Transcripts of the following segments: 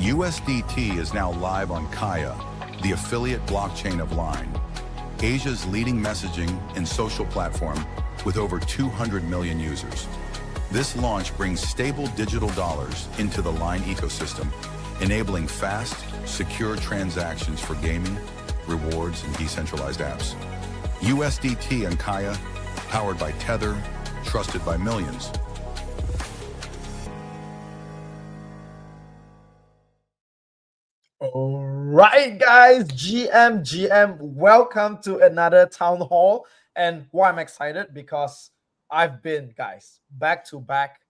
USDT is now live on Kaia, the affiliate blockchain of Line, Asia's leading messaging and social platform with over 200 million users. This launch brings stable digital dollars into the Line ecosystem, enabling fast, secure transactions for gaming, rewards, and decentralized apps. USDT and Kaia, powered by Tether, trusted by millions. All right, guys, GM, welcome to another town hall. And why I'm excited because I've been, guys, back to back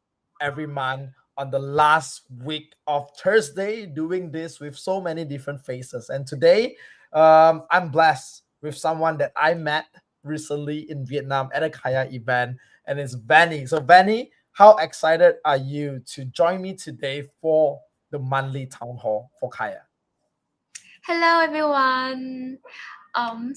every month on the last week of Thursday doing this with so many different faces. And today, I'm blessed with someone that I met recently in Vietnam at a Kaia event, and it's Vanny. So, Vanny, how excited are you to join me today for the monthly town hall for Kaia? Hello, everyone. I'm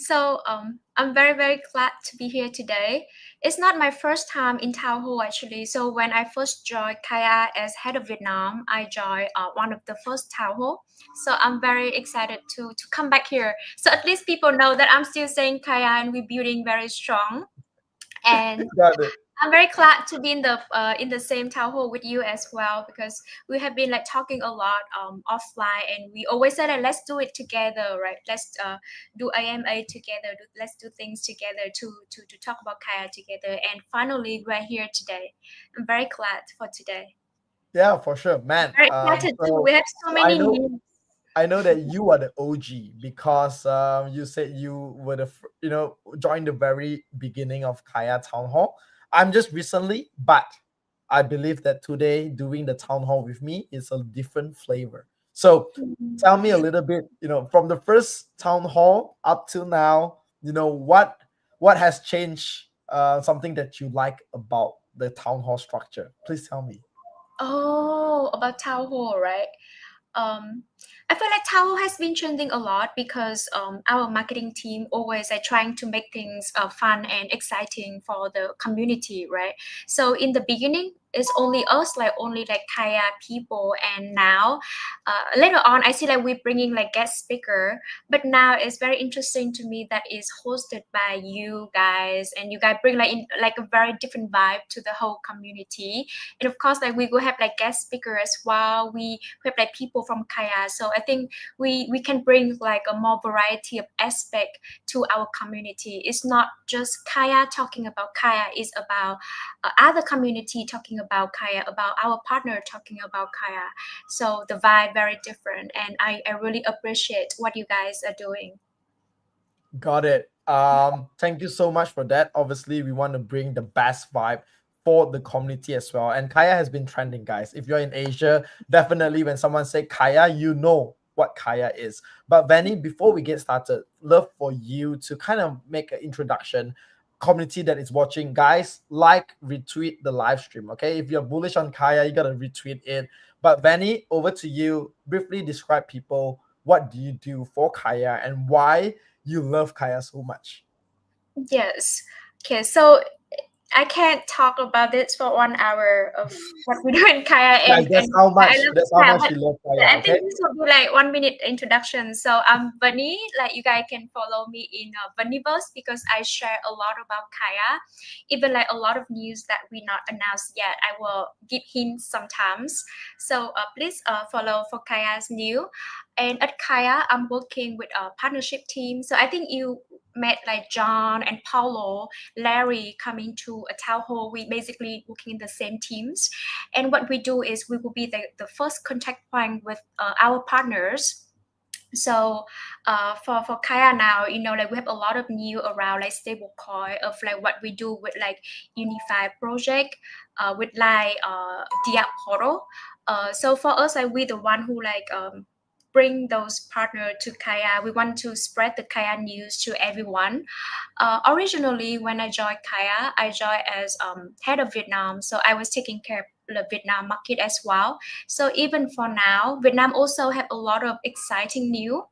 very glad to be here today. It's not my first time in Townhall actually. So when I first joined Kaia as head of Vietnam, I joined one of the first Townhall. So I'm very excited to come back here. So at least people know that I'm still saying Kaia and we're building very strong. And Got it. I'm very glad to be in the same town hall with you as well because we have been like talking a lot offline and we always said that let's do it together, right? Let's do AMA together. Let's do things together to talk about Kaia together. And finally, we're here today. I'm very glad for today. Yeah, for sure, man. Very excited too. We have so I many know, news. I know that you are the OG because you said you were joined the very beginning of Kaia Town Hall. I'm just recently, but I believe that today doing the town hall with me is a different flavor. So tell me a little bit, from the first town hall up till now, what has changed, something that you like about the town hall structure. Please tell me. Oh, about town hall, right? um, I feel like Townhall has been trending a lot because our marketing team always are trying to make things fun and exciting for the community, right? So in the beginning, it's only us, like only like Kaya people, and now later on, I see like we're bringing like guest speaker, but now it's very interesting to me that is hosted by you guys, and you guys bring like in like a very different vibe to the whole community. And of course, like we will have like guest speaker as well. We have like people from Kaya, so I think we can bring like a more variety of aspect to our community. It's not just Kaya talking about Kaya, it's about other community talking about Kaya, about our partner talking about Kaya. So the vibe very different, and I really appreciate what you guys are doing. Got it. Thank you so much for that. Obviously, we want to bring the best vibe for the community as well. And Kaya has been trending, guys. If you're in Asia, definitely when someone say Kaya, you know what Kaya is. But Vanny, before we get started, love for you to kind of make an introduction. Community that is watching, guys, like, retweet the live stream. Okay, if you're bullish on Kaya, you gotta retweet it. But Vanny, over to you. Briefly describe people. What do you do for Kaya and why you love Kaya so much? Yes. Okay, so I can't talk about this for 1 hour of what we do in Kaya, Guys, and I love that's how Kaya, much but you love Kaya, I okay? think this will be like 1 minute introduction. So I'm Bunny. Like you guys can follow me in Bunnyverse because I share a lot about Kaya, even like a lot of news that we not announced yet. I will give hints sometimes. So please follow for Kaya's new. And at Kaya, I'm working with a partnership team. So I think you met like John and Paulo, Larry coming to a town hall. We basically working in the same teams. And what we do is we will be the first contact point with our partners. So for Kaya now, like we have a lot of new around like stablecoin of like what we do with like Unify project, with like Dia Portal. So for us, like we the one who like bring those partner to Kaya. We want to spread the Kaya news to everyone. Originally, when I joined Kaya, I joined as head of Vietnam. So I was taking care of the Vietnam market as well. So even for now, Vietnam also have a lot of exciting new,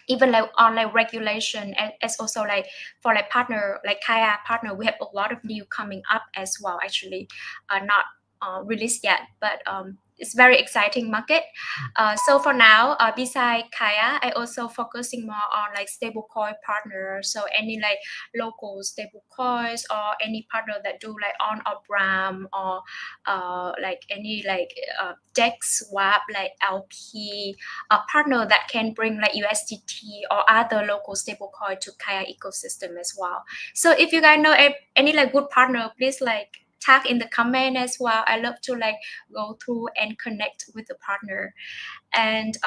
even like online regulation, and as also like for like partner, like Kaya partner, we have a lot of new coming up as well. Actually, not released yet, but it's very exciting market. So for now, beside Kaia, I also focusing more on like stablecoin partners. So any like local stablecoins or any partner that do like on or RAM or like any like DEX swap like LP, a partner that can bring like USDT or other local stablecoin to Kaia ecosystem as well. So if you guys know any like good partner, please like tag in the comment as well. I love to like go through and connect with the partner. And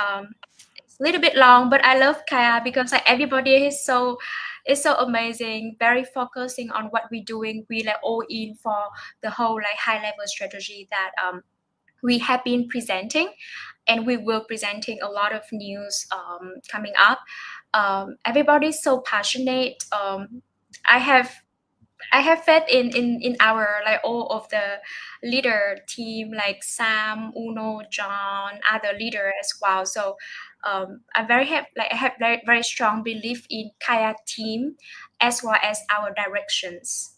it's a little bit long, but I love Kaia because like everybody is so amazing, very focusing on what we're doing. We like all in for the whole like high level strategy that we have been presenting, and we will presenting a lot of news coming up. Everybody's so passionate. I have faith in our like all of the leader team like Sam, Uno, John, other leader as well. So I'm very happy, like I have very strong belief in Kaya team as well as our directions.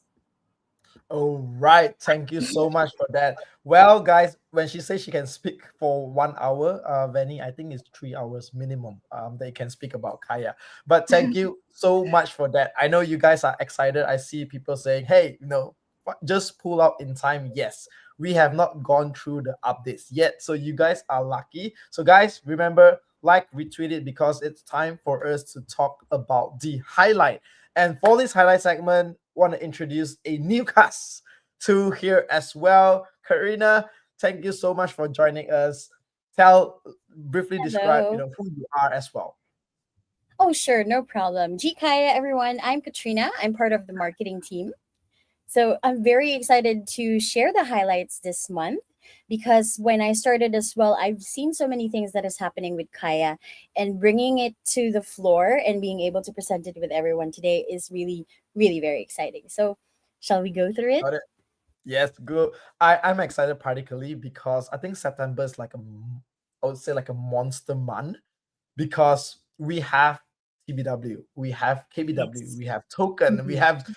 All right, thank you so much for that. Well, guys, when she says she can speak for 1 hour, Vanny, I think it's 3 hours minimum that you can speak about Kaya. But thank you so much for that. I know you guys are excited. I see people saying, hey, just pull out in time. Yes, we have not gone through the updates yet. So you guys are lucky. So guys, remember, like, retweet it because it's time for us to talk about the highlight. And for this highlight segment, want to introduce a new cast to here as well. Karina, thank you so much for joining us. Briefly describe, Hello. who you are as well. Oh, sure, no problem. Kaya, everyone. I'm Katrina. I'm part of the marketing team. So I'm very excited to share the highlights this month because when I started as well, I've seen so many things that is happening with Kaya, and bringing it to the floor and being able to present it with everyone today is really, really very exciting. So shall we go through it? Got it. Yes, good. I'm excited particularly because I think September is like I would say like a monster month because we have TBW, we have KBW, Yes. we have token, we Mhm. have,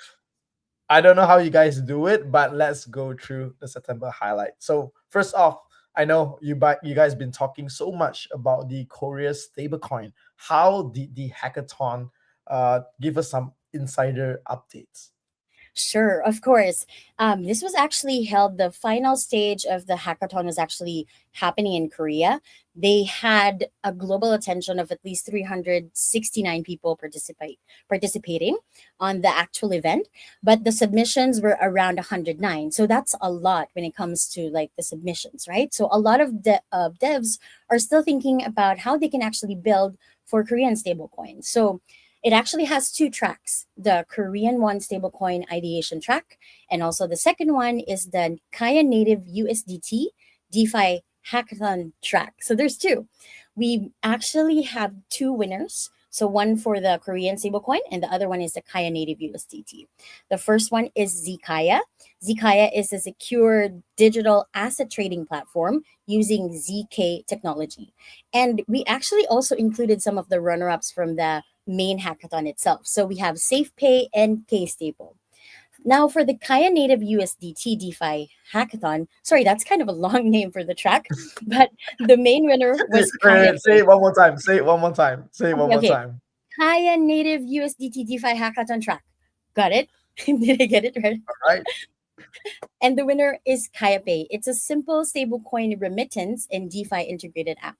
I don't know how you guys do it, but let's go through the September highlight. So first off, I know you guys been talking so much about the Korea stablecoin. How did the hackathon give us some insider updates? Sure, of course. This was actually held, the final stage of the hackathon was actually happening in Korea. They had a global attention of at least 369 people participating on the actual event, but the submissions were around 109. So that's a lot when it comes to like the submissions, right? So a lot of devs are still thinking about how they can actually build for Korean stablecoins. So it actually has two tracks, the Korean one stablecoin ideation track, and also the second one is the Kaya native USDT DeFi hackathon track. So there's two. We actually have two winners. So one for the Korean stablecoin and the other one is the Kaya native USDT. The first one is Zkaya. Zkaya is a secure digital asset trading platform using ZK technology. And we actually also included some of the runner-ups from the main hackathon itself. So we have SafePay and KStable. Now for the Kaya Native USDT DeFi hackathon, sorry, that's kind of a long name for the track, but the main winner was Kaya Say it one more time. Say it one more time. Say it one Okay, more okay. time. Kaya Native USDT DeFi hackathon track. Got it? Did I get it right? All right. And the winner is KayaPay. It's a simple stablecoin remittance and DeFi integrated app.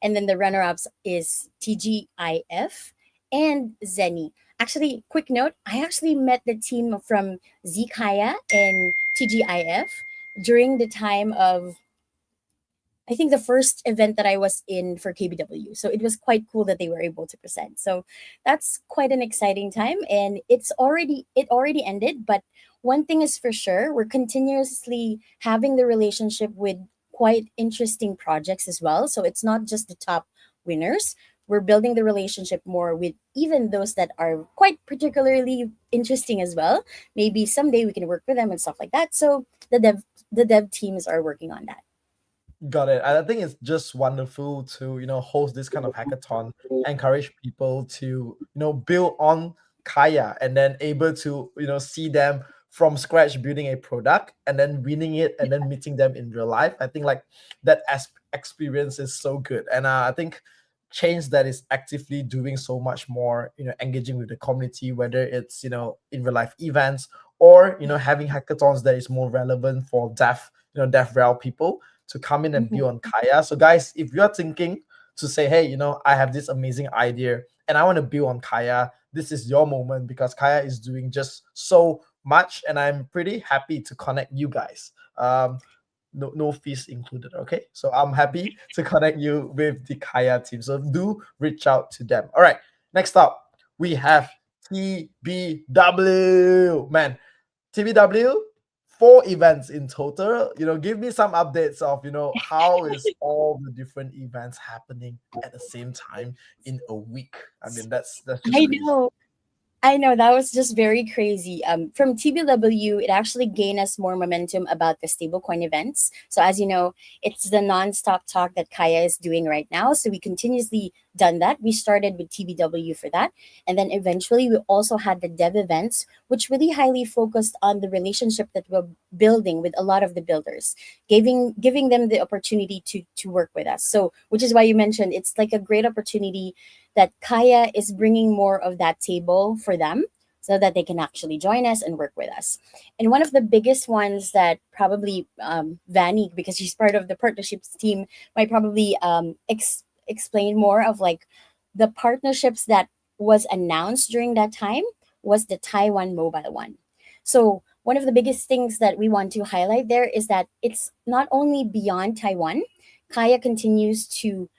And then the runner-ups is TGIF and Zenny. Actually, quick note, I actually met the team from Zkaya and TGIF during the time of, I think, the first event that I was in for KBW. So it was quite cool that they were able to present. So that's quite an exciting time, and it already ended, but one thing is for sure, we're continuously having the relationship with quite interesting projects as well. So it's not just the top winners. We're building the relationship more with even those that are quite particularly interesting as well. Maybe someday we can work with them and stuff like that. So the dev teams are working on that. Got it. I think it's just wonderful to, host this kind of hackathon, encourage people to, build on Kaya and then able to, see them from scratch building a product and then winning it and then meeting them in real life. I think like that experience is so good. And I think change that is actively doing so much more, engaging with the community, whether it's, in real life events or, having hackathons that is more relevant for deaf rel people to come in and Mhm. build on Kaia. So guys, if you're thinking to say, hey, I have this amazing idea and I want to build on Kaia, this is your moment because Kaia is doing just so much and I'm pretty happy to connect you guys. No fees included. Okay, so I'm happy to connect you with the Kaia team, so do reach out to them. All right, next up we have TBW. Man, TBW, 4 events in total. Give me some updates of how is all the different events happening at the same time in a week. I mean, that's just I crazy. know. I know that was just very crazy. From TBW, it actually gained us more momentum about the stablecoin events. So as you know, it's the nonstop talk that Kaia is doing right now. So we continuously done that. We started with TBW for that, and then eventually we also had the dev events, which really highly focused on the relationship that we're building with a lot of the builders, giving them the opportunity to work with us. So which is why you mentioned it's like a great opportunity that Kaia is bringing more of that table for them so that they can actually join us and work with us. And one of the biggest ones that probably Vanny, because she's part of the partnerships team, might probably explain more of like the partnerships that was announced during that time was the Taiwan mobile one. So one of the biggest things that we want to highlight there is that it's not only beyond Taiwan. Kaia continues to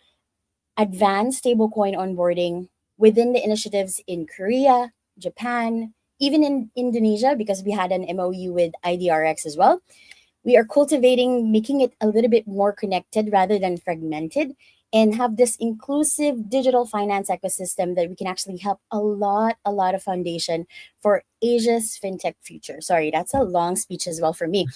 advance stablecoin onboarding within the initiatives in Korea, Japan, even in Indonesia, because we had an MOU with IDRX as well. We are cultivating, making it a little bit more connected rather than fragmented, and have this inclusive digital finance ecosystem that we can actually help a lot of foundation for Asia's fintech future. Sorry, that's a long speech as well for me.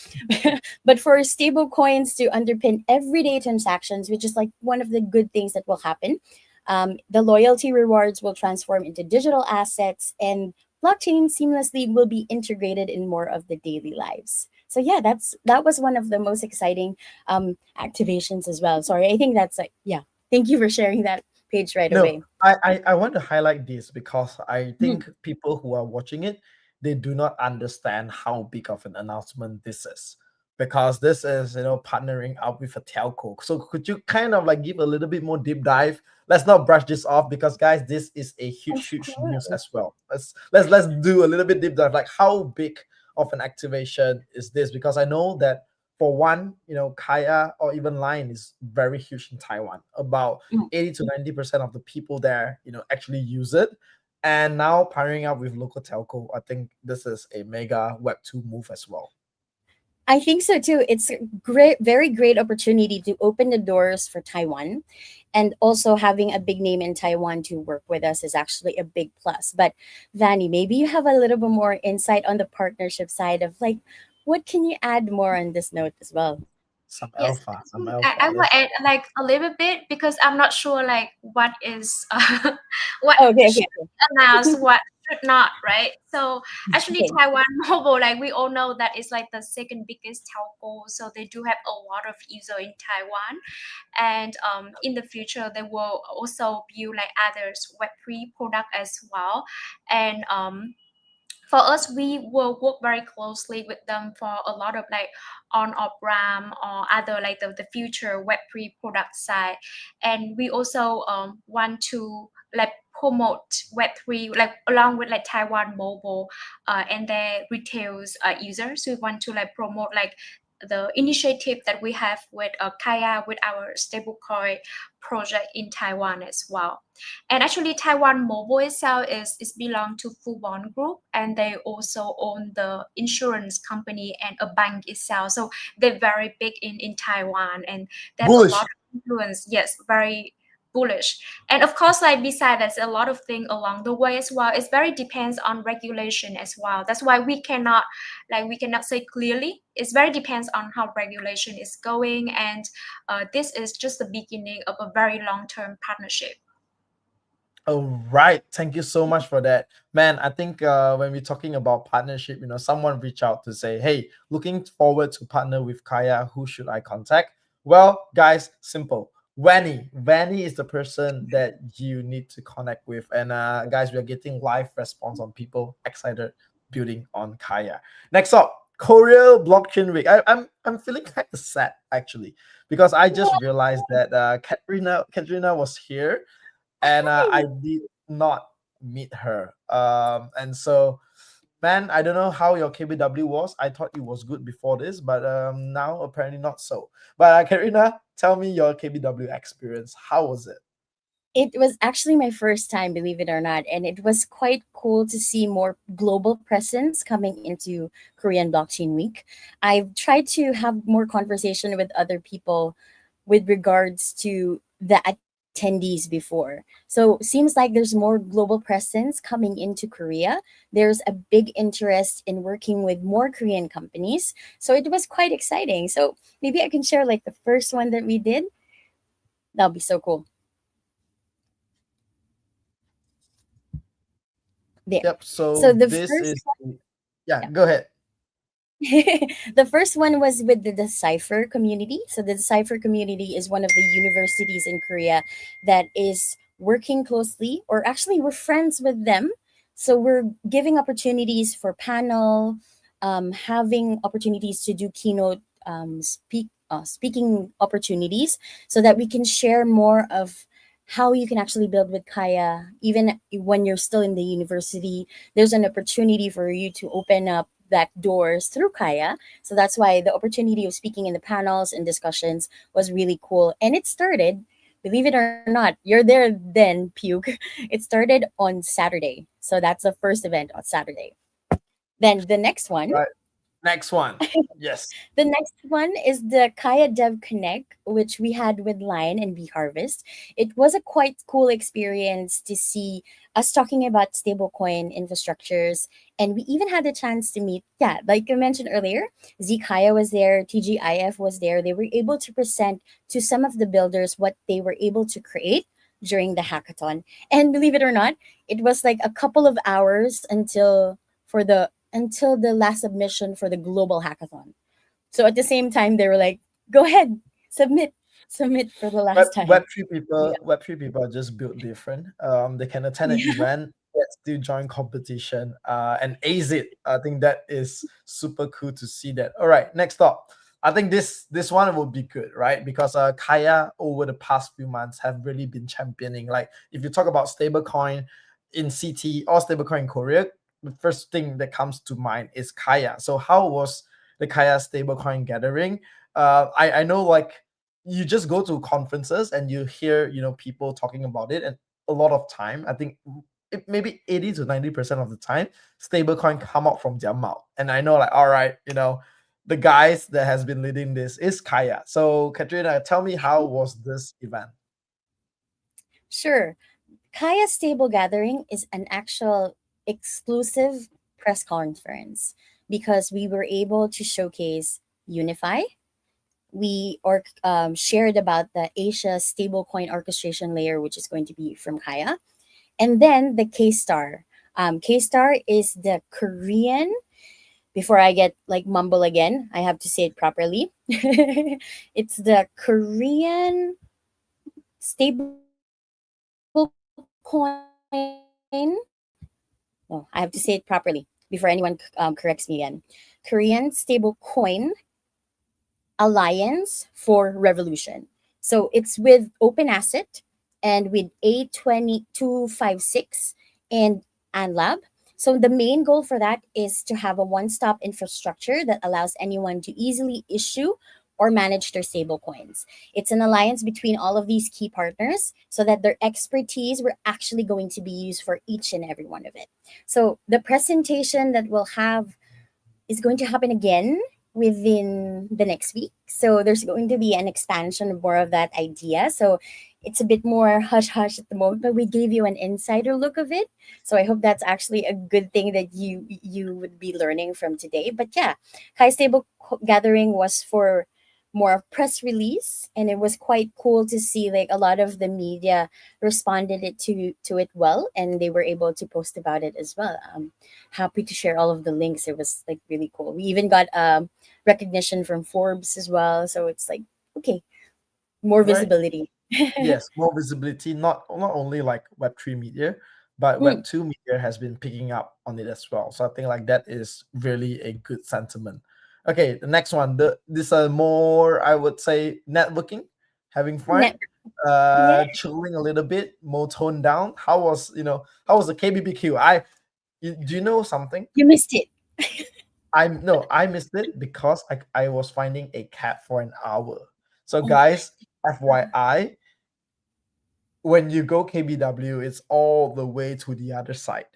But for stable coins to underpin everyday transactions, which is like one of the good things that will happen, the loyalty rewards will transform into digital assets, and blockchain seamlessly will be integrated in more of the daily lives. So yeah, that was one of the most exciting activations as well. Sorry, I think that's like, yeah. Thank you for sharing that page right No, away. I want to highlight this because I Mhm. think people who are watching it, they do not understand how big of an announcement this is. Because this is, partnering up with a telco. So could you kind of like give a little bit more deep dive? Let's not brush this off because guys, this is a Of huge news course. as well. Let's do a little bit deep dive. Like how big of an activation is this? Because I know that for one, Kaya or even Line is very huge in Taiwan. About Mm. 80 to 90% of the people there, actually use it. And now partnering up with local telco, I think this is a mega Web2 move as well. I think so too. It's a great, very great opportunity to open the doors for Taiwan, and also having a big name in Taiwan to work with us is actually a big plus. But Vanny, maybe you have a little bit more insight on the partnership side of like, what can you add more on this note as well? Some Yes, alpha, I some think alpha. I will Let's add like a little bit because I'm not sure like what is what Okay, should okay, announce, what should not, right? So actually okay. Taiwan Mobile, like we all know that it's like the second biggest telco, so they do have a lot of user in Taiwan, and in the future they will also build like others Web3 product as well, and for us we will work very closely with them for a lot of like on off ram or other like the future web3 product side, and we also want to like promote web3 like along with like Taiwan mobile and their retails users. We want to like promote like the initiative that we have with Kaia with our stablecoin project in Taiwan as well. And actually, Taiwan Mobile itself is belong to Fubon Group, and they also own the insurance company and a bank itself. So they're very big in Taiwan, and they have a lot bullish. of influence. Yes, very bullish. And of course, like beside that's a lot of things along the way as well. It's very depends on regulation as well. That's why we cannot say clearly. It's very depends on how regulation is going, and this is just the beginning of a very long term partnership. All right. Thank you so much for that. Man, I think when we're talking about partnership, someone reach out to say, hey, looking forward to partner with Kaia. Who should I contact? Well, guys, simple. Vanny. Vanny is the person that you need to connect with. And guys, we are getting live response on people excited building on Kaia. Next up, Korea Blockchain Week. I'm feeling kind of sad actually because I just realized that Katrina was here and I did not meet her. And so, man, I don't know how your KBW was. I thought it was good before this, but now apparently not so. But Karina, tell me your KBW experience. How was it? It was actually my first time, believe it or not, and it was quite cool to see more global presence coming into Korean Blockchain Week. I've tried to have more conversation with other people with regards to the attendees before. So seems like there's more global presence coming into Korea. There's a big interest in working with more Korean companies. So it was quite exciting. So maybe I can share like the first one that we did. That'll be so cool. There. Yep. So So the this first is, yeah, go ahead. the first one was with the Decipher community. So the Decipher community is one of the universities in Korea that is working closely, or actually we're friends with them. So we're giving opportunities for panel, having opportunities to do keynote speaking opportunities, so that we can share more of how you can actually build with Kaya. Even when you're still in the university, there's an opportunity for you to open up that doors through Kaya. So that's why the opportunity of speaking in the panels and discussions was really cool. And it started, believe it or not, you're there then, Puke. It started on Saturday. So that's the first event on Saturday. Then the next one, Right. Next one. Yes. the next one is the Kaya Dev Connect, which we had with Line and Bee Harvest. It was a quite cool experience to see us talking about stablecoin infrastructures. And we even had the chance to meet, yeah, like I mentioned earlier, Kaya was there, TGIF was there. They were able to present to some of the builders what they were able to create during the hackathon. And believe it or not, it was like a couple of hours until the last submission for the global hackathon. So at the same time, they were like, "Go ahead, submit for the Web last time." Web3 Yeah, people Web3 people are just built different. They can attend an yeah, event, yet still join competition, and ace it. I think that is super cool to see that. All right, next up. I think this one will be good, right? Because Kaya over the past few months have really been championing. Like if you talk about stablecoin in CT or stablecoin in Korea, the first thing that comes to mind is Kaya. So how was the Kaya stablecoin gathering? I know like you just go to conferences and you hear people talking about it, and a lot of time I think maybe 80 to 90% of the time stablecoin come out from their mouth, and I know like all right, the guys that has been leading this is Kaya. So Katrina, tell me, how was this event? sure. Kaya Stable Gathering is an actual exclusive press conference because we were able to showcase Unify. We shared about the Asia stablecoin orchestration layer, which is going to be from Kaya. And then the K-Star. K-Star is the Korean, before I get like mumble again, I have to say it properly. It's the Korean stablecoin. No, I have to say it properly before anyone corrects me again. Korean stablecoin Alliance for Revolution. So it's with Open Asset and with A2256 and ANLAB. So the main goal for that is to have a one-stop infrastructure that allows anyone to easily issue or manage their stable coins. It's an alliance between all of these key partners so that their expertise were actually going to be used for each and every one of it. So the presentation that we'll have is going to happen again within the next week. So there's going to be an expansion of more of that idea. So it's a bit more hush hush at the moment, but we gave you an insider look of it. So I hope that's actually a good thing that you would be learning from today. But yeah, High Stable Gathering was for more press release, and it was quite cool to see like a lot of the media responded it to it well, and they were able to post about it as well. Happy to share all of the links. It was like really cool. We even got recognition from Forbes as well, so it's like okay, more Right. visibility. Yes, more visibility, not only like Web3 media, but Mm, Web2 media has been picking up on it as well. So I think like that is really a good sentiment. Okay, the next one, this are more, I would say, networking, having fun, net- yeah, chilling a little bit, more toned down. How was the KBBQ? Do you know something? you missed it. I missed it because I was finding a cat for an hour. So guys, FYI, when you go KBW, it's all the way to the other side.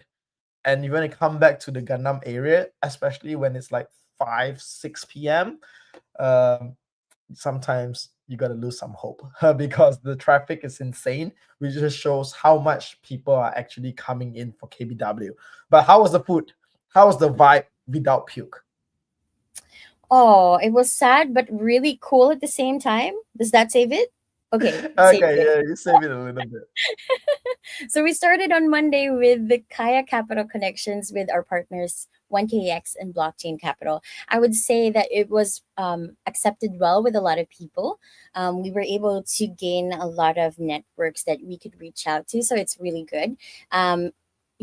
And you want to come back to the Gangnam area, especially when it's like 5, 6 p.m. Um, sometimes you got to lose some hope because the traffic is insane, which just shows how much people are actually coming in for KBW. But how was the food? How was the vibe without puke? Oh, it was sad but really cool at the same time. Does that save it? Okay, it saved Okay, it. yeah, you save it a little bit. So we started on Monday with the Kaya Capital connections with our partners 1KX and Blockchain Capital. I would say that it was accepted well with a lot of people. We were able to gain a lot of networks that we could reach out to, so it's really good.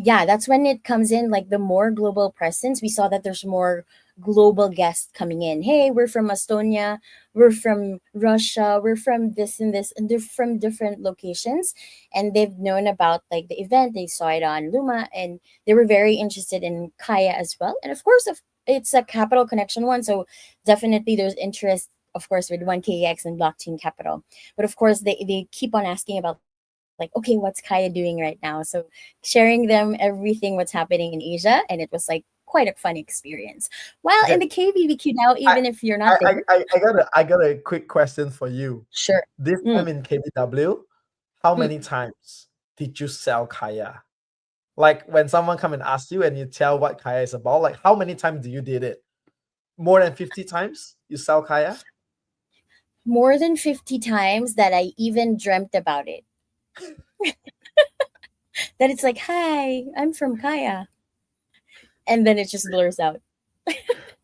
Yeah, that's when it comes in, like the more global presence. We saw that there's more global guests coming in. Hey, we're from Estonia, we're from Russia, we're from this and this, and they're from different locations, and they've known about like the event. They saw it on Luma, and they were very interested in Kaya as well. And of course, if it's a capital connection one, so definitely there's interest, of course, with 1KX and Blockchain Capital. But of course, they keep on asking about like, okay, what's Kaya doing right now? So sharing them everything what's happening in Asia, and it was like quite a fun experience. While in Okay, the KBBQ now, I even if you're not I there, I got a quick question for you. sure. This Mm, time in KBW, how mm. many times did you sell Kaya? Like when someone come and ask you and you tell what Kaya is about, like how many times do you did it? More than 50 times you sell Kaya? More than 50 times that I even dreamt about it. That it's like, hi, I'm from Kaya. And then it just blurs out.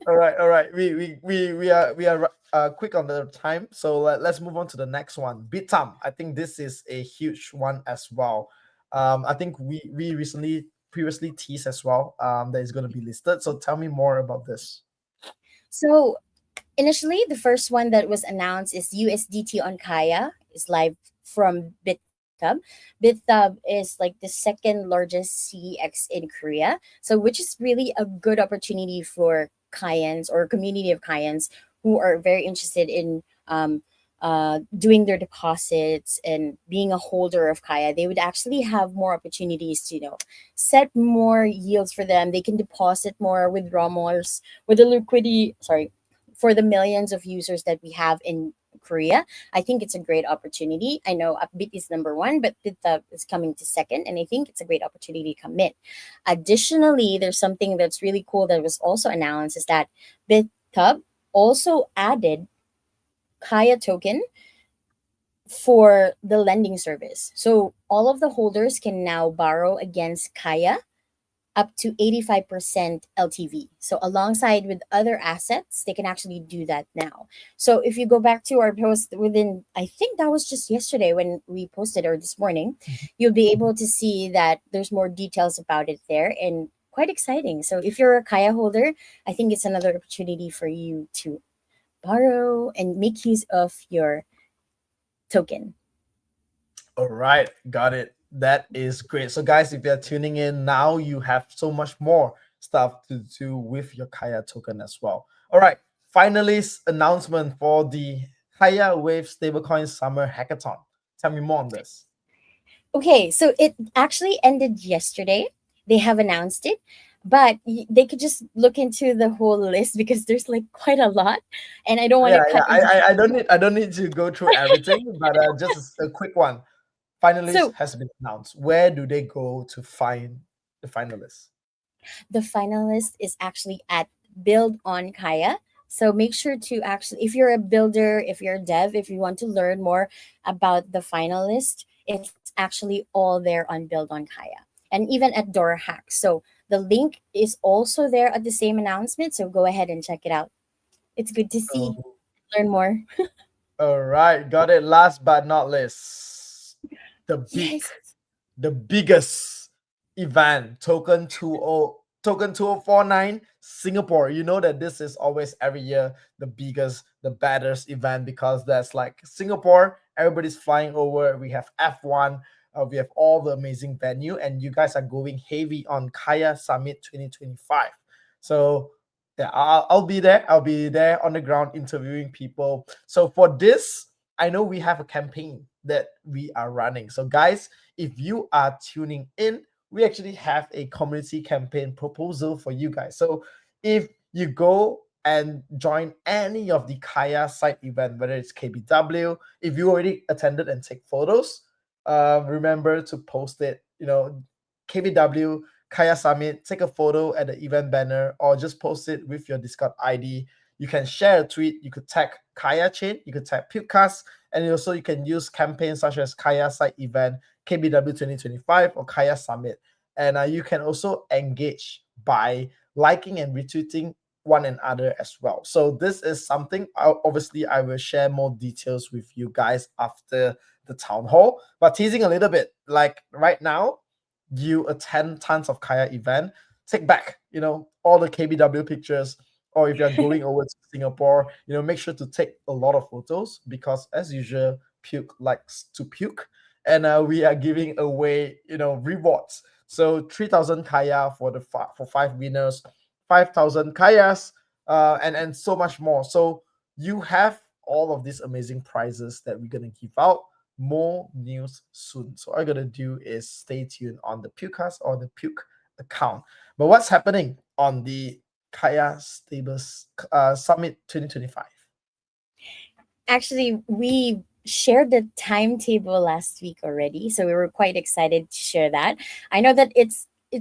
All right. We are quick on the time, so let's move on to the next one. Bitam. I think this is a huge one as well. I think we recently previously teased as well that is going to be listed. So tell me more about this. So initially, the first one that was announced is USDT on Kaya is live from BitHub. BitHub is like the second largest CEX in Korea, so which is really a good opportunity for Kayans or community of Kayans who are very interested in doing their deposits and being a holder of Kaya. They would actually have more opportunities to set more yields for them. They can deposit more, withdraw more with the liquidity. Sorry, for the millions of users that we have in Korea. I think it's a great opportunity. I know Upbeat is number one, but BitHub is coming to second, and I think it's a great opportunity to come in. Additionally, there's something that's really cool that was also announced is that BitHub also added Kaya token for the lending service. So all of the holders can now borrow against Kaya up to 85% LTV. So alongside with other assets, they can actually do that now. So if you go back to our post within, I think that was just yesterday when we posted or this morning, you'll be able to see that there's more details about it there and quite exciting. So if you're a Kaya holder, I think it's another opportunity for you to borrow and make use of your token. All right, got it. That is great. So, guys, if you're tuning in now, you have so much more stuff to do with your Kaya token as well. All right, finalist announcement for the Kaya Wave Stablecoin Summer Hackathon. Tell me more on this. Okay, so it actually ended yesterday. They have announced it, but they could just look into the whole list because there's like quite a lot, and I don't want Yeah, to yeah. cut I, into. I, I don't need to go through everything, but just a quick one. Finalist So has been announced. Where do they go to find the finalists? the finalist is actually at Build on Kaya So make sure to actually, if you're a builder, if you're a dev, if you want to learn more about the finalist, it's actually all there on Build on Kaya and even at Door Hacks. So the link is also there at the same announcement. So go ahead and check it out. It's good to see, Oh, learn more. all right, got it. Last but not least, the big, Yes. the biggest event, token 2049 Singapore. You know that this is always every year the biggest, the baddest event because that's like Singapore. Everybody's flying over. We have F1. We have all the amazing venue, and you guys are going heavy on Kaya Summit 2025. So yeah, I'll be there. I'll be there on the ground interviewing people. So for this, I know we have a campaign that we are running. So guys, if you are tuning in, we actually have a community campaign proposal for you guys. So if you go and join any of the Kaya site event, whether it's KBW, if you already attended and take photos, remember to post it. KBW Kaya Summit, take a photo at the event banner or just post it with your Discord ID. You can share a tweet. You could tag Kaya Chain. You could tag Pukecast. And also you can use campaigns such as Kaya Site Event, KBW 2025, or Kaya Summit. And you can also engage by liking and retweeting one another as well. So this is something, obviously, I will share more details with you guys after the town hall. But teasing a little bit, like right now, you attend tons of Kaya event, take back, all the KBW pictures, or if you're going over to Singapore, make sure to take a lot of photos because as usual, Puke likes to puke. And we are giving away, rewards. So 3,000 Kaya for 5 winners, 5,000 Kayas, and so much more. So you have all of these amazing prizes that we're gonna give out. More news soon. So all you gotta do is stay tuned on the Pukecast or the Puke account. But what's happening on the Kaya Stables Summit 2025? Actually, we shared the timetable last week already, so we were quite excited to share that. I know that it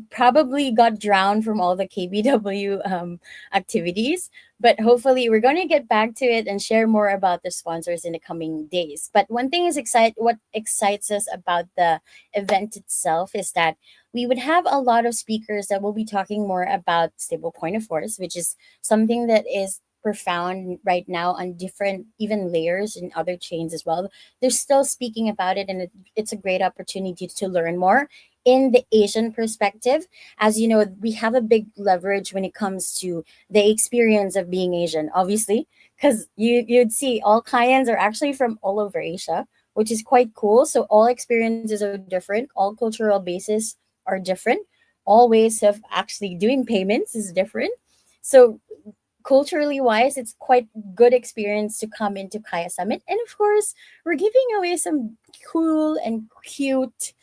probably got drowned from all the KBW activities, but hopefully we're going to get back to it and share more about the sponsors in the coming days. But one thing is what excites us about the event itself is that we would have a lot of speakers that will be talking more about stablecoin, of course, which is something that is profound right now on different even layers in other chains as well. They're still speaking about it, and it's a great opportunity to learn more in the Asian perspective. As you know, we have a big leverage when it comes to the experience of being Asian, obviously, because you'd see all Kayans are actually from all over Asia, which is quite cool. So all experiences are different, all cultural bases are different, all ways of actually doing payments is different. So culturally wise, it's quite good experience to come into Kaya Summit. And of course, we're giving away some cool and cute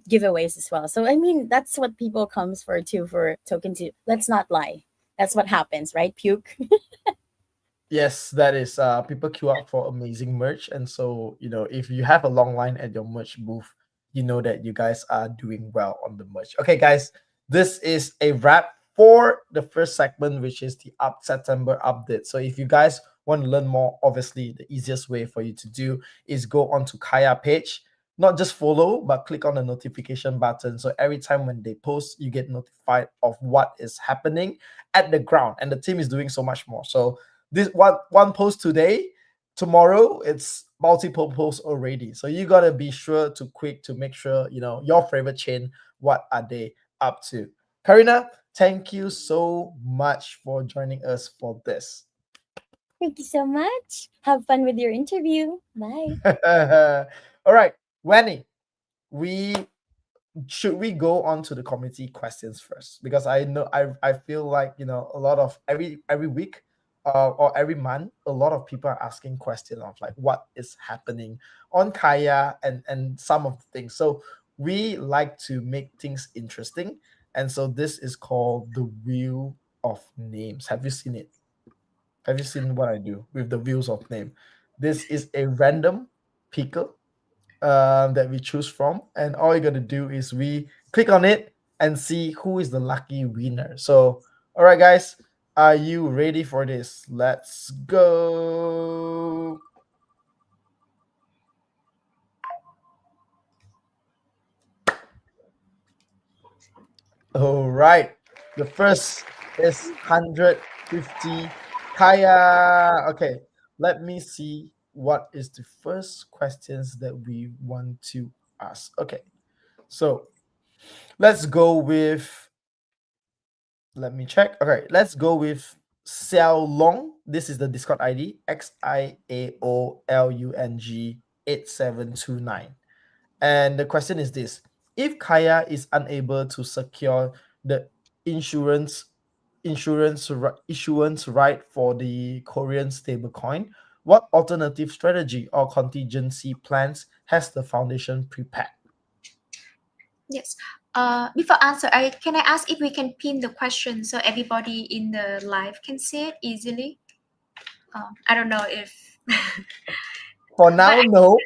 giveaways as well. So I mean, that's what people comes for too, for token to. Let's not lie. That's what happens, right? Puke. Yes, that is people queue up for amazing merch. And so, if you have a long line at your merch booth, you know that you guys are doing well on the merch. Okay, guys, this is a wrap for the first segment, which is the September update. So if you guys want to learn more, obviously the easiest way for you to do is go onto Kaya page, not just follow, but click on the notification button. So every time when they post, you get notified of what is happening at the ground. And the team is doing so much more. So this one post today, tomorrow it's multiple posts already. So you gotta be sure to quick to make sure your favorite chain, what are they up to. Karina, thank you so much for joining us for this. Thank you so much. Have fun with your interview. Bye. All right, Wenny, we should we go on to the community questions first? Because I know I feel like a lot of every week or every month, a lot of people are asking questions of like what is happening on Kaya and some of the things. So we like to make things interesting, and so this is called the Wheel of Names. Have you seen it? Have you seen what I do with the wheels of name? This is a random picker that we choose from, and all you gotta do is we click on it and see who is the lucky winner. So, all right, guys, Are you ready for this? Let's go. All right. The first is 150 Kaia. Okay, let me see what is the first questions that we want to ask. Okay, so let's go with, let me check. Okay, let's go with Xiao Long. This is the Discord ID, XIAOLUNG 8729. And the question is this: if Kaia is unable to secure the issuance right for the Korean stablecoin, what alternative strategy or contingency plans has the foundation prepared? Yes. Before answer, can I ask if we can pin the question so everybody in the live can see it easily? I don't know if. For now, no.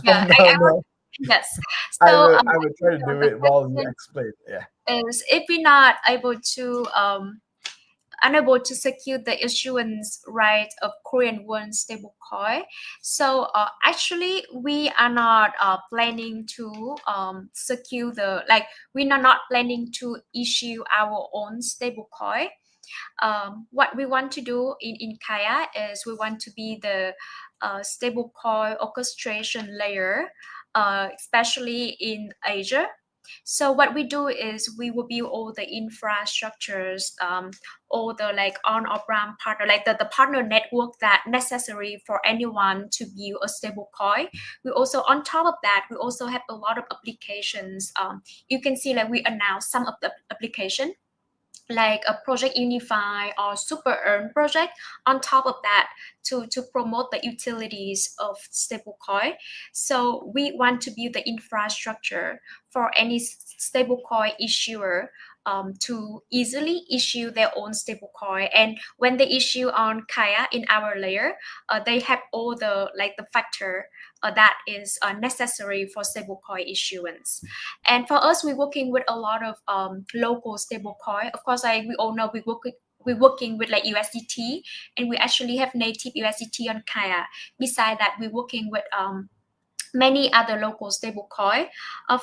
Yeah, For now, no. yes. I So will try to do the it while you question explain. Yeah. is if we're not able to unable to secure the issuance right of Korean won stablecoin. So actually, we are not planning to secure the we are not planning to issue our own stablecoin. What we want to do in Kaia is we want to be the stablecoin orchestration layer, especially in Asia. So what we do is we will build all the infrastructures, all the on or brand partner, the partner network that necessary for anyone to build a stable coin. We also on top of that, we also have a lot of applications. You can see we announced some of the application like a project unify or super earn project on top of that to promote the utilities of stablecoin. So we want to build the infrastructure for any stablecoin issuer to easily issue their own stablecoin, and when they issue on Kaia in our layer, they have all the the factor that is necessary for stablecoin issuance. And for us, we're working with a lot of local stablecoin. Of course, we all know we're working with USDT, and we actually have native USDT on Kaia. Besides that, we're working with many other local stablecoin.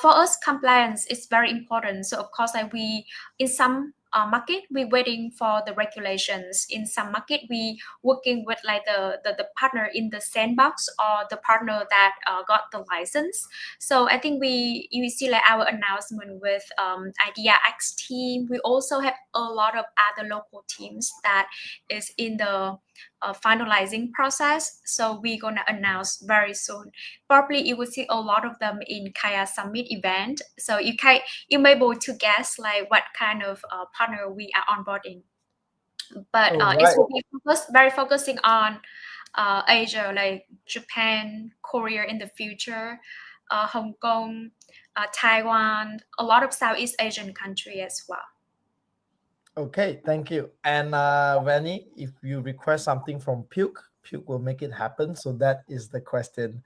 For us, compliance is very important. So of course, we in some market we're waiting for the regulations. In some market, we working with the partner in the sandbox or the partner that got the license. So I think you see our announcement with Idea X team. We also have a lot of other local teams that is in the finalizing process. So we're gonna announce very soon. Probably you will see a lot of them in Kaia Summit event. So you may be able to guess what kind of partner we are onboarding. But it will be very focusing on Asia, like Japan, Korea in the future, Hong Kong, Taiwan, a lot of Southeast Asian country as well. Okay, thank you. And Vanny, if you request something from Puke, Puke will make it happen. So that is the question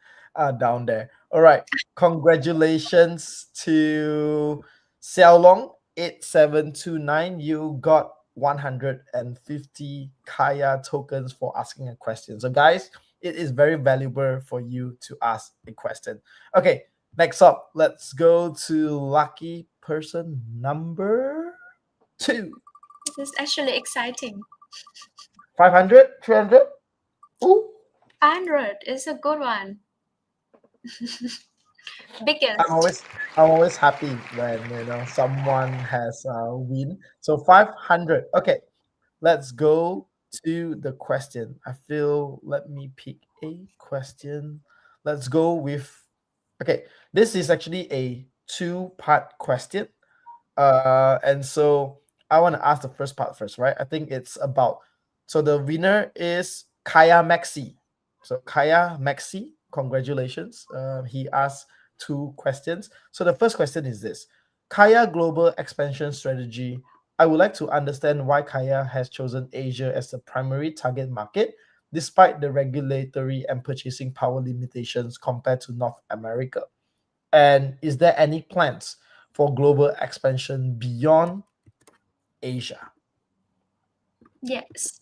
down there. All right. Congratulations to Xiaolong 8729. You got 150 Kaya tokens for asking a question. So guys, it is very valuable for you to ask a question. Okay, next up, let's go to lucky person number 2. This is actually exciting. 500, 300. Ooh. 500 is a good one. Biggest. I'm always happy when someone has a win. So 500. Okay, let's go to the question. Let me pick a question. Let's go with, okay, this is actually a 2-part question. And so I want to ask the first part first, right? I think it's about, so the winner is Kaya Maxi. So Kaya Maxi, congratulations. He asked 2 questions. So the first question is this: Kaya global expansion strategy. I would like to understand why Kaya has chosen Asia as the primary target market, despite the regulatory and purchasing power limitations compared to North America. And is there any plans for global expansion beyond Asia? Yes.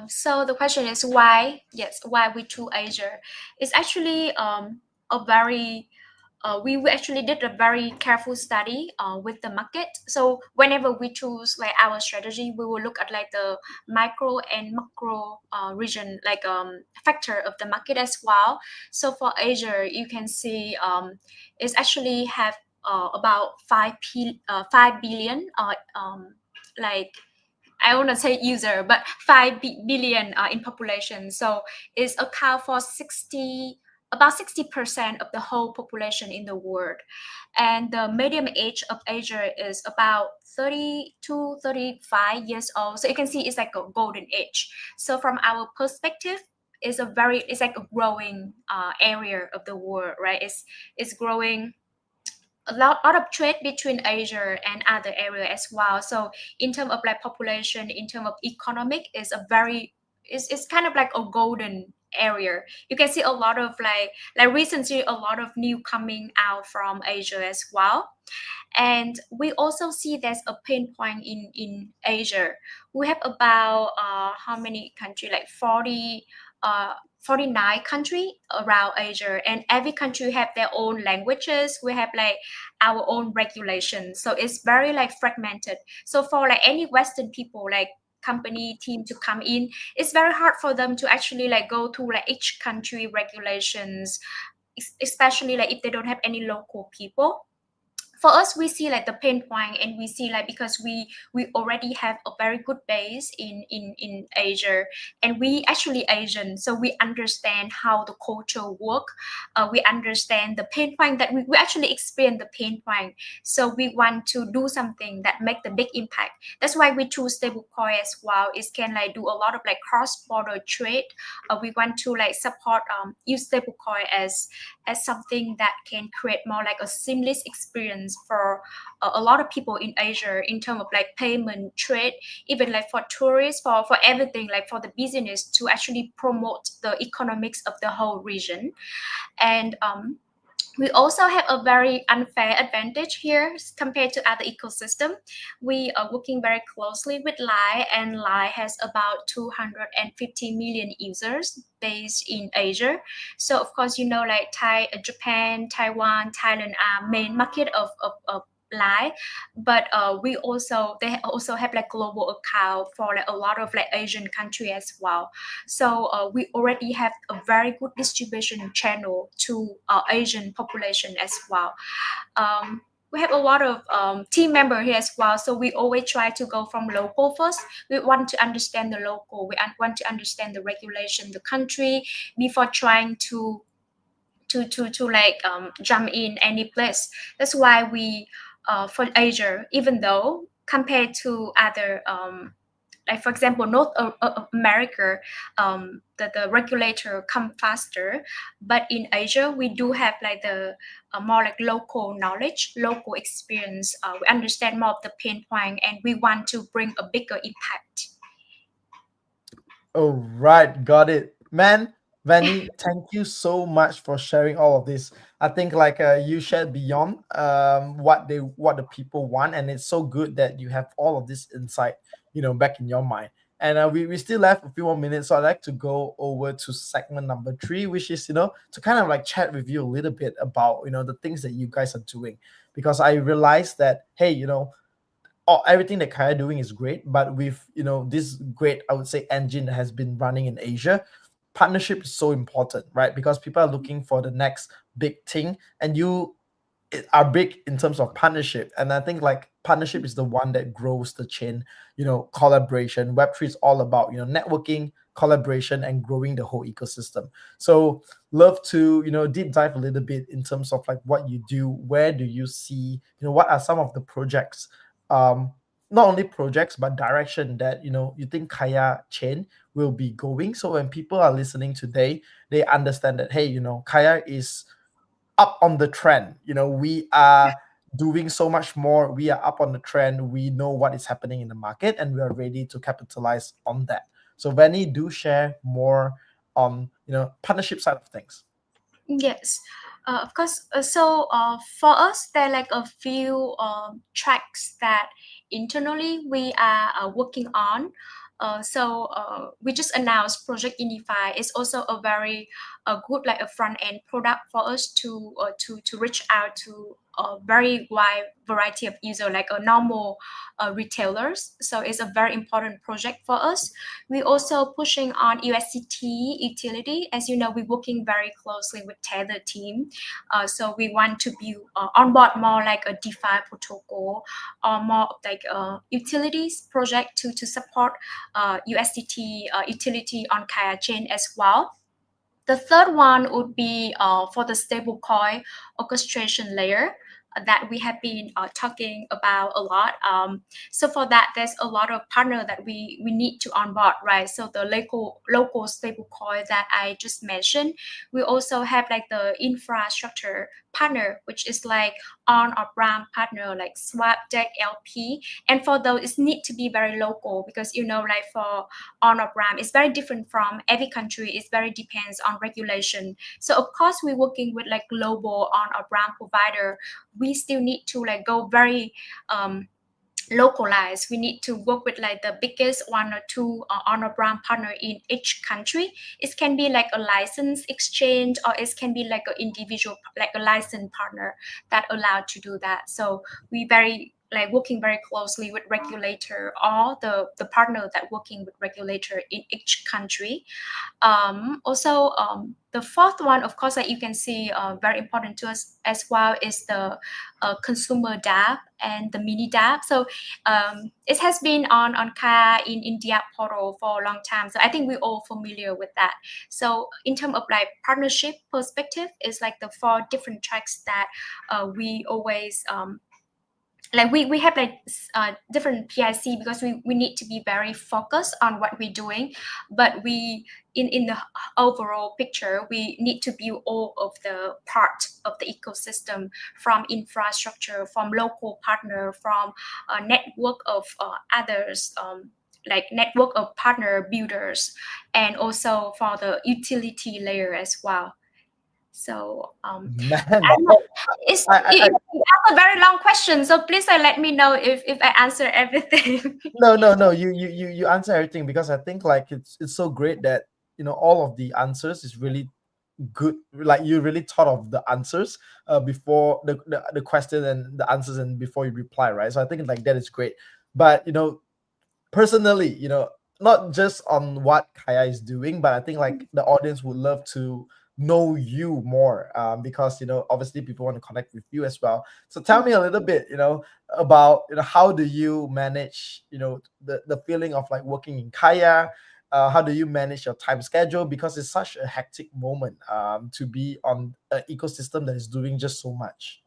So the question is why? Yes, why we choose Asia? It's actually a very we actually did a very careful study with the market. So whenever we choose like our strategy, we will look at like the micro and macro region, like factor of the market as well. So for Asia, you can see it's actually have about 5 billion like I want to say user, but 5 billion in population. So it's account for 60% of the whole population in the world. And the medium age of Asia is about 30 to 35 years old. So you can see it's like a golden age. So from our perspective, it's like a growing area of the world, right? It's growing a lot of trade between Asia and other area as well. So in terms of like population, in terms of economic, is a very it's kind of like a golden area. You can see a lot of like recently a lot of new coming out from Asia as well. And we also see there's a pain point in Asia. We have about how many country like 49 country around Asia, and every country have their own languages. We have like our own regulations, so it's very like fragmented. So for like any Western people like company team to come in, it's very hard for them to actually like go to like each country regulations, especially like if they don't have any local people. For us, we see like the pain point, and we see like because we already have a very good base in Asia, and we actually Asian, so we understand how the culture work. We understand the pain point that we actually experience the pain point. So we want to do something that make the big impact. That's why we choose stablecoin as well. It can like do a lot of like cross border trade. We want to like support use stablecoin as something that can create more like a seamless experience for a lot of people in Asia in terms of like payment, trade, even like for tourists, for everything, like for the business to actually promote the economics of the whole region. And we also have a very unfair advantage here compared to other ecosystem. We are working very closely with Line, and Line has about 250 million users based in Asia. So of course, you know, like Japan, Taiwan, Thailand are main market of Line, but they also have like global account for like a lot of like Asian country as well. So we already have a very good distribution channel to Asian population as well. We have a lot of team member here as well. So we always try to go from local first. We want to understand the local. We want to understand the regulation, the country before trying to like jump in any place. That's why we for Asia, even though compared to other like for example North America, the regulator come faster, but in Asia we do have like the more like local knowledge, local experience. We understand more of the pain point, and we want to bring a bigger impact. All right, got it, man. Vanny, thank you so much for sharing all of this. I think like you shared beyond what the people want, and it's so good that you have all of this insight, back in your mind. And we still have a few more minutes, so I'd like to go over to segment number 3, which is to kind of like chat with you a little bit about the things that you guys are doing, because I realized that hey, everything that Kaia doing is great, but with this great, I would say, engine that has been running in Asia, partnership is so important, right? Because people are looking for the next big thing, and you are big in terms of partnership. And I think like partnership is the one that grows the chain. Collaboration. Web3 is all about networking, collaboration, and growing the whole ecosystem. So love to deep dive a little bit in terms of like what you do. Where do you see what are some of the projects, not only projects but direction that you think Kaia chain will be going, so when people are listening today, they understand that hey, Kaia is up on the trend. We are doing so much more. We are up on the trend. We know what is happening in the market, and we are ready to capitalize on that. So Vanny, do share more on partnership side of things. Yes, of course. So for us, there are like a few tracks that internally we are working on. We just announced Project Unify. It's also a very good like a front end product for us to reach out to a very wide variety of users, like a normal retailers. So it's a very important project for us. We also pushing on USDT utility. As you know, we're working very closely with Tether team. So we want to build onboard more like a DeFi protocol or more of like utilities project to support USDT utility on Kaia chain as well. The third one would be for the stablecoin orchestration layer that we have been talking about a lot. So for that, there's a lot of partner that we need to onboard, right? So the local stablecoin that I just mentioned, we also have like the infrastructure partner, which is like on or brand partner like Swap, Deck, LP. And for those, it need to be very local because like for on or brand, it's very different from every country. It very depends on regulation. So of course, we're working with like global on or brand provider. We still need to like go very localized. We need to work with like the biggest one or two honor brand partner in each country. It can be like a license exchange, or it can be like an individual, like a licensed partner that allowed to do that. So we very like working very closely with regulator, or the partner that working with regulator in each country. The fourth one, of course, that you can see very important to us as well is the consumer dApp and the mini dApp. So it has been on Kaia in India portal for a long time. So I think we're all familiar with that. So in terms of like partnership perspective, it's like the 4 different tracks that we always like we have like different PIC because we need to be very focused on what we're doing, but we in the overall picture we need to build all of the part of the ecosystem, from infrastructure, from local partner, from a network of others, like network of partner builders, and also for the utility layer as well. So Man, it's I you have a very long question, so please let me know if I answer everything. no, you answer everything, because I think like it's so great that all of the answers is really good. Like you really thought of the answers before the question and the answers, and before you reply, right? So I think like that is great. But personally, not just on what Kaia is doing, but I think like the audience would love to know you more, because obviously people want to connect with you as well. So tell me a little bit, about how do you manage the feeling of like working in Kaia. How do you manage your time schedule, because it's such a hectic moment to be on an ecosystem that is doing just so much.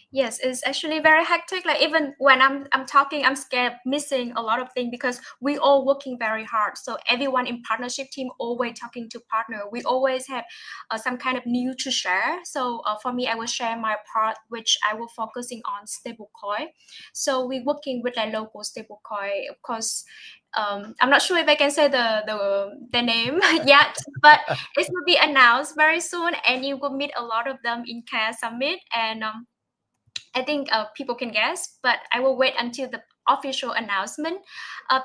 Yes, it's actually very hectic. Like even when I'm talking, I'm scared missing a lot of things because we all working very hard. So everyone in partnership team always talking to partner. We always have some kind of new to share. So for me, I will share my part, which I will focusing on stablecoin. So we working with a local stablecoin. Of course, I'm not sure if I can say the name yet, but it will be announced very soon, and you will meet a lot of them in Kaia Summit. And I think people can guess, but I will wait until the official announcement.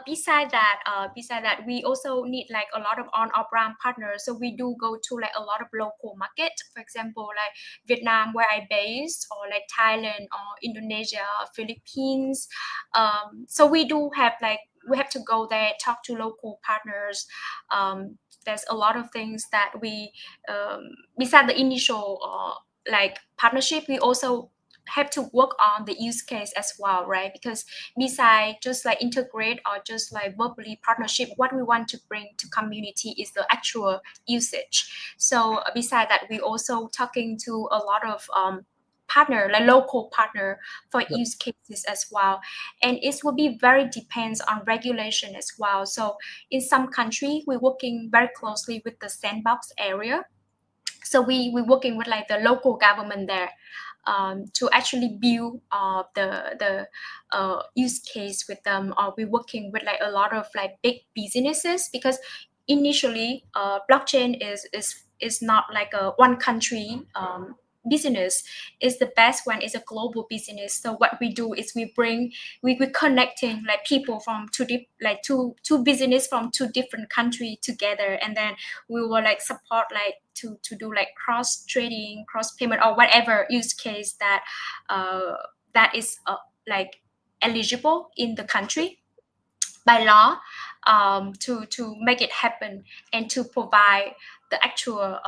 Beside that, we also need like a lot of on-off-brand partners. So we do go to like a lot of local market, for example, like Vietnam, where I based, or like Thailand, or Indonesia, Philippines. So we do have like, we have to go there, talk to local partners. There's a lot of things that we, beside the initial like partnership, we also have to work on the use case as well, right? Because besides just like integrate or just like verbally partnership, what we want to bring to community is the actual usage. So beside that, we also talking to a lot of partner, like local partner for use cases as well. And it will be very depends on regulation as well. So in some country, we're working very closely with the sandbox area. So we working with like the local government there to actually build the use case with them. Or we're working with like a lot of like big businesses, because initially blockchain is not like a one country business is the best one, is a global business. So what we do is we connecting like people from two business from two different countries together, and then we will like support like to do like cross trading, cross payment, or whatever use case that that is like eligible in the country by law, to make it happen and to provide the actual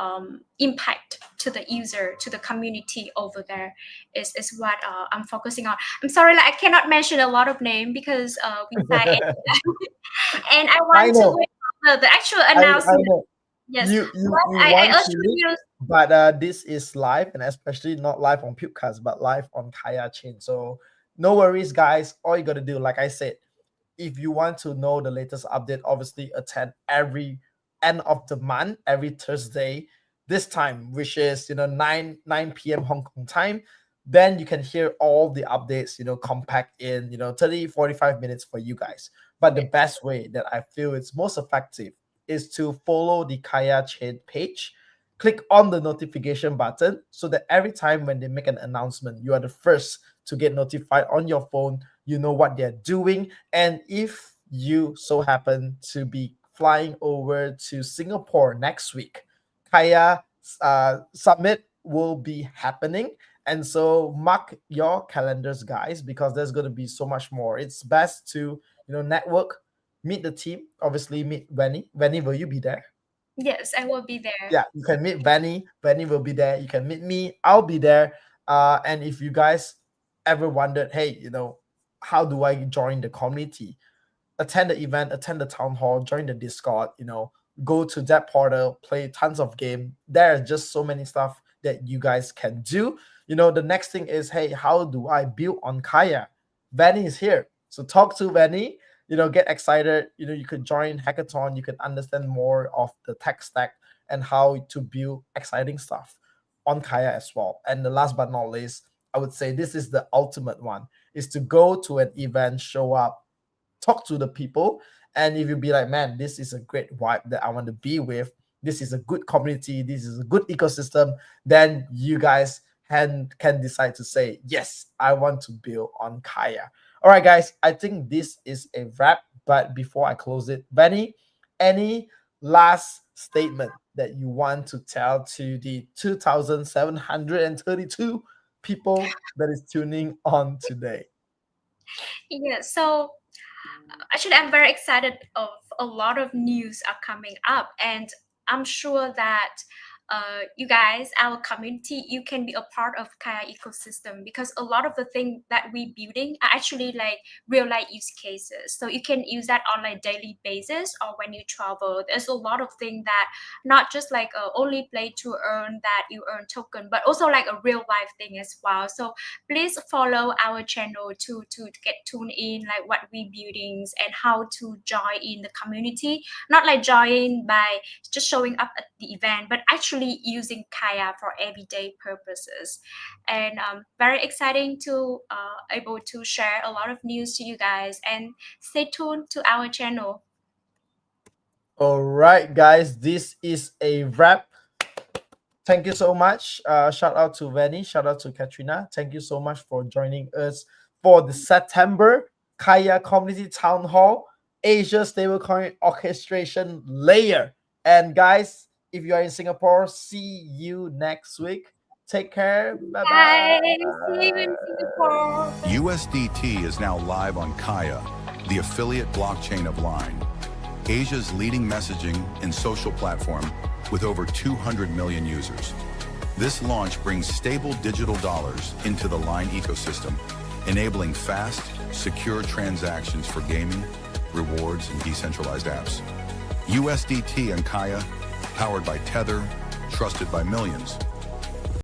impact to the user, to the community over there is what I'm focusing on. I'm sorry, like I cannot mention a lot of name because we say and I I want to know. wait for the actual I announcement. know. Yes, You but I want to assure leak, you. but this is live, and especially not live on Pupcast, but live on Kaia chain. So no worries, guys. All you gotta do, like I said, if you want to know the latest update, obviously attend every end of the month, every Thursday, this time, which is 9 p.m. Hong Kong time. Then you can hear all the updates, compact in 30, 45 minutes for you guys. But the Yes. best way that I feel it's most effective is to follow the Kaia chain page. Click on the notification button so that every time when they make an announcement, you are the first to get notified on your phone. You know what they're doing. And if you so happen to be flying over to Singapore next week, Kaia Summit will be happening. And so mark your calendars, guys, because there's going to be so much more. It's best to, network, meet the team, obviously meet Vanny. Vanny, will you be there? Yes, I will be there. Yeah, you can meet Vanny. Vanny will be there. You can meet me. I'll be there. And if you guys ever wondered, hey, how do I join the community? Attend the event, attend the town hall, join the Discord, go to that portal, play tons of game. There are just so many stuff that you guys can do. The next thing is, hey, how do I build on Kaia? Vanny is here. So talk to Vanny, get excited. You could join Hackathon, you can understand more of the tech stack and how to build exciting stuff on Kaia as well. And the last but not least, I would say this is the ultimate one, is to go to an event, show up, talk to the people, and if you be like, man, this is a great vibe that I want to be with, this is a good community, this is a good ecosystem, then you guys can decide to say, yes, I want to build on Kaia. All right, guys, I think this is a wrap. But before I close it, Benny, any last statement that you want to tell to the 2,732 people that is tuning on today? Yeah, so actually I'm very excited of a lot of news are coming up, and I'm sure that you guys, our community, you can be a part of Kaia ecosystem, because a lot of the things that we building are actually like real life use cases. So you can use that on like daily basis or when you travel. There's a lot of things that not just like only play to earn that you earn token, but also like a real life thing as well. So please follow our channel to get tuned in like what we buildings and how to join in the community. Not like join by just showing up at the event, but actually using Kaia for everyday purposes. And very exciting to able to share a lot of news to you guys, and stay tuned to our channel. All right, guys, this is a wrap. Thank you so much. Shout out to Vanny, shout out to Katrina. Thank you so much for joining us for the September Kaia Community Town Hall Asia Stablecoin Orchestration Layer. And guys, if you are in Singapore, see you next week. Take care. Bye Bye. bye. See you in Singapore. USDT is now live on Kaia, the affiliate blockchain of Line, Asia's leading messaging and social platform with over 200 million users. This launch brings stable digital dollars into the Line ecosystem, enabling fast, secure transactions for gaming, rewards, and decentralized apps. USDT and Kaia, powered by Tether, trusted by millions.